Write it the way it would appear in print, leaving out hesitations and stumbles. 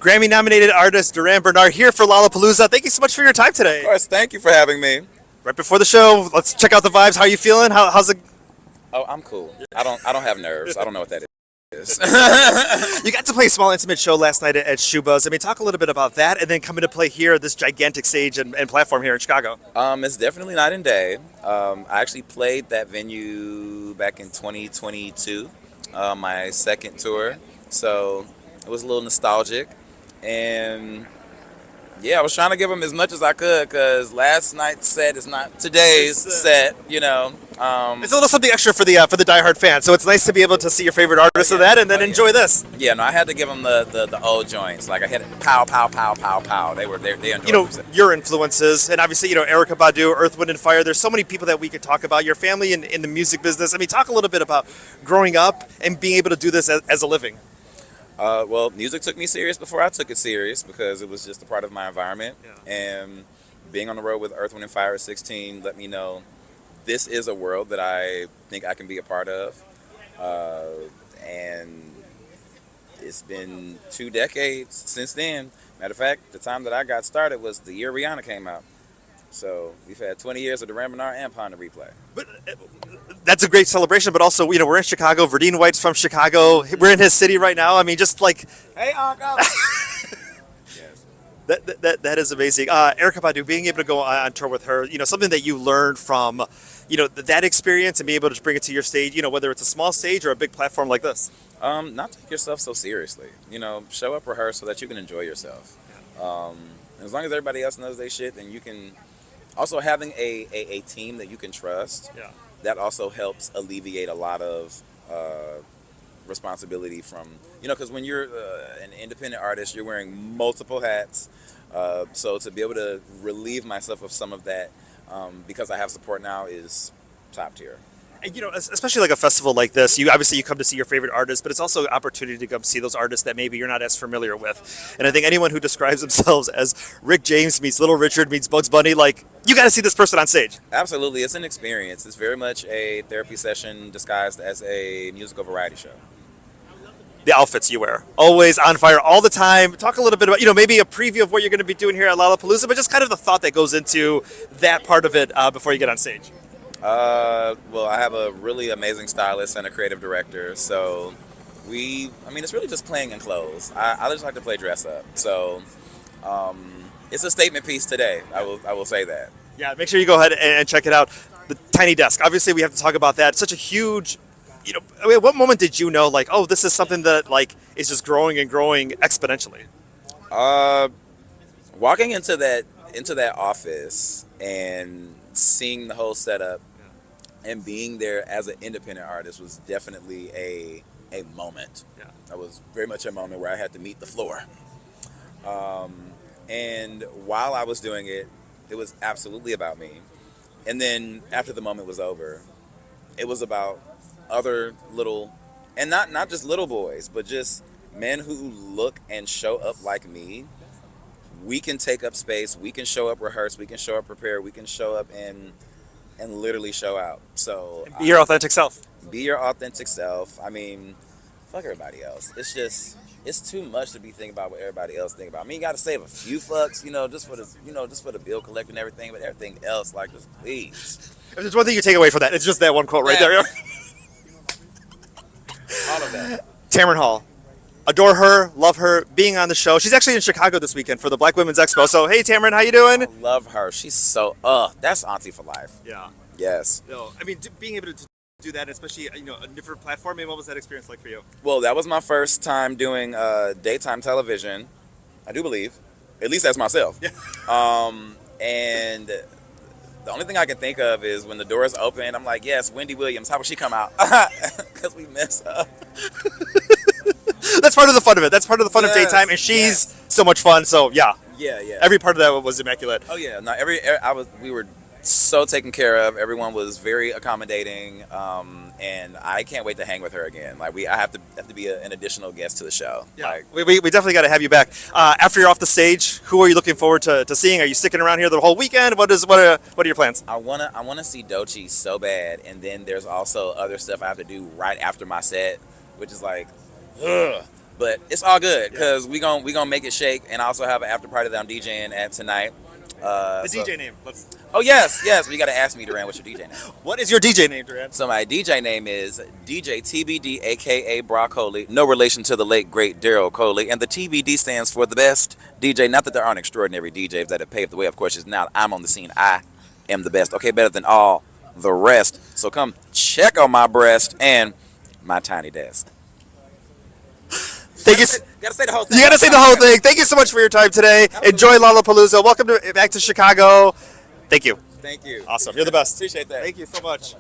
Grammy-nominated artist Durand Bernarr here for Lollapalooza. Thank you so much for your time today. Of course, thank you for having me. Right before the show, let's check out the vibes. How are you feeling? How's it? Oh, I'm cool. I don't have nerves. I don't know what that is. You got to play a small, intimate show last night at Shuba's. I mean, talk a little bit about that, and then coming to play here, this gigantic stage and platform here in Chicago. It's definitely night and day. I actually played that venue back in 2022, my second tour. So it was a little nostalgic, and yeah, I was trying to give them as much as I could because last night's set is not today's set. It's a little something extra for the diehard fans, so it's nice to be able to see your favorite artist of that and then enjoy this. Yeah, no, I had to give them the old joints. Like I hit it, pow, pow, pow, pow, pow. They enjoyed music. Your influences, and obviously, Erykah Badu, Earth, Wind, and Fire. There's so many people that we could talk about. Your family in the music business. I mean, talk a little bit about growing up and being able to do this as a living. Well, music took me serious before I took it serious because it was just a part of my environment. Yeah. And being on the road with Earth, Wind, and Fire at 16 let me know this is a world that I think I can be a part of. And it's been 2 decades since then. Matter of fact, the time that I got started was the year Rihanna came out. So we've had 20 years of Durand Bernarr and Pond to replay. But that's a great celebration, but also, we're in Chicago. Verdine White's from Chicago. We're in his city right now. I mean, just like... Hey, Uncle! Yes. That is amazing. Erykah Badu, being able to go on tour with her, something that you learned from, that experience and be able to bring it to your stage, whether it's a small stage or a big platform like this. Not take yourself so seriously. Show up, rehearse so that you can enjoy yourself. As long as everybody else knows their shit, then you can... Also, having a team that you can trust, that also helps alleviate a lot of responsibility from, because when you're an independent artist, you're wearing multiple hats. So to be able to relieve myself of some of that because I have support now is top tier. And, especially like a festival like this, you come to see your favorite artists, but it's also an opportunity to come see those artists that maybe you're not as familiar with. And I think anyone who describes themselves as Rick James meets Little Richard meets Bugs Bunny, like, you got to see this person on stage. Absolutely. It's an experience. It's very much a therapy session disguised as a musical variety show. The outfits you wear, always on fire all the time. Talk a little bit about, maybe a preview of what you're going to be doing here at Lollapalooza, but just kind of the thought that goes into that part of it before you get on stage. Well, I have a really amazing stylist and a creative director, so it's really just playing in clothes. I just like to play dress up, so it's a statement piece today. I will say that. Yeah, make sure you go ahead and check it out. The tiny desk. Obviously, we have to talk about that. It's such a huge, what moment did you know, like, oh, this is something that like is just growing and growing exponentially? Walking into that office and seeing the whole setup and being there as an independent artist was definitely a moment. Yeah. That was very much a moment where I had to meet the floor. And while I was doing it, it was absolutely about me. And then after the moment was over, it was about other little, and not just little boys, but just men who look and show up like me. We can take up space, we can show up rehearse, we can show up prepare, we can show up and literally show out. So be your authentic self. Be your authentic self. I mean, fuck everybody else. It's too much to be thinking about what everybody else think about. I mean, you got to save a few fucks, just for the bill collector and everything, but everything else, like, just please. If there's one thing you take away from that, it's just that one quote right there. All of that. Tamron Hall. Adore her, love her, being on the show. She's actually in Chicago this weekend for the Black Women's Expo. So, hey, Tamron, how you doing? I love her. She's so, that's auntie for life. Yeah. Yes. No, I mean, being able to do that, especially, a different platform, I mean, what was that experience like for you? Well, that was my first time doing daytime television, I do believe. At least that's myself. Yeah. And the only thing I can think of is when the doors open, I'm like, yes, Wendy Williams, how will she come out? Because we mess up. That's part of the fun of it. That's part of the fun of daytime, and she's so much fun. So yeah. Every part of that was immaculate. Oh yeah, no, we were so taken care of. Everyone was very accommodating, and I can't wait to hang with her again. Like I have to be an additional guest to the show. Yeah, like, we definitely got to have you back. After you're off the stage, who are you looking forward to seeing? Are you sticking around here the whole weekend? What are your plans? I wanna see Doechii so bad, and then there's also other stuff I have to do right after my set, which is like, ugh. But it's all good because we gonna make it shake, and I also have an after party that I'm DJing at tonight. The So- DJ name. Let's. Oh yes, yes. But you got to ask me, Durand, what's your DJ name? What is your DJ name, Durand? So my DJ name is DJ TBD, aka Broccoli. No relation to the late great Daryl Coley, and the TBD stands for the best DJ. Not that there aren't extraordinary DJs that have paved the way. Of course, it's now I'm on the scene. I am the best. Okay, better than all the rest. So come check on my breast and my tiny desk. Thank you. Gotta say the whole thing. You got to say the whole thing. Thank you so much for your time today. Enjoy Lollapalooza. Welcome back to Chicago. Thank you. Thank you. Awesome. You're the best. Appreciate that. Thank you so much.